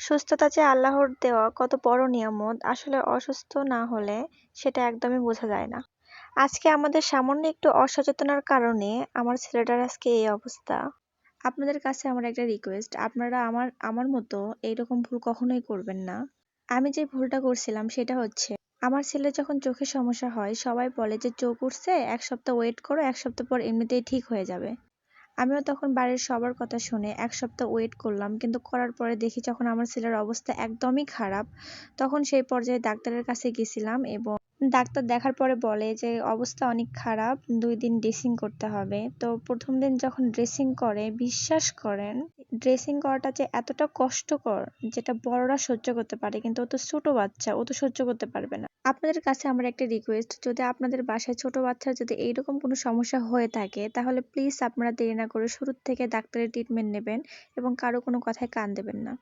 সুস্থতা যে আল্লাহর দেওয়া কত বড় নিয়ামত, আসলে অসুস্থ না হলে সেটা একদমই বোঝা যায় না। আজকে আমাদের সামান্য একটু অসচেতনার কারণে আমার ছেলেটার আজকে এই অবস্থা। আপনাদের কাছে আমার একটা রিকোয়েস্ট, আপনারা আমার আমার মতো এইরকম ভুল কখনোই করবেন না। আমি যে ভুলটা করছিলাম সেটা হচ্ছে, আমার ছেলের যখন চোখের সমস্যা হয় সবাই বলে যে চোখ উঠছে, ১ সপ্তাহ ওয়েট করো, ১ সপ্তাহ পর এমনিতেই ঠিক হয়ে যাবে। আমিও তখন বাড়ির সবার কথা শুনে ১ সপ্তাহ ওয়েট করলাম, কিন্তু করার পরে দেখি যখন আমার ছেলের অবস্থা একদমই খারাপ, তখন সেই পর্যায়ে ডাক্তারের কাছে গেছিলাম এবং ডাক্তার দেখার পরে বলে যে অবস্থা অনেক খারাপ, ২ দিন ড্রেসিং করতে হবে। তো প্রথম দিন যখন ড্রেসিং করে, বিশ্বাস করেন ড্রেসিং করাটা যে এতটা কষ্টকর, যেটা বড়রা সহ্য করতে পারে কিন্তু ও তো ছোট বাচ্চা, ও তো সহ্য করতে পারবে না। আপনাদের কাছে আমার একটা রিকোয়েস্ট, যদি আপনাদের বাসায় ছোট বাচ্চার যদি এইরকম কোনো সমস্যা হয়ে থাকে তাহলে প্লিজ আপনারা দেরি না করে শুরুর থেকে ডাক্তারের ট্রিটমেন্ট নেবেন এবং কারো কোনো কথায় কান দেবেন না।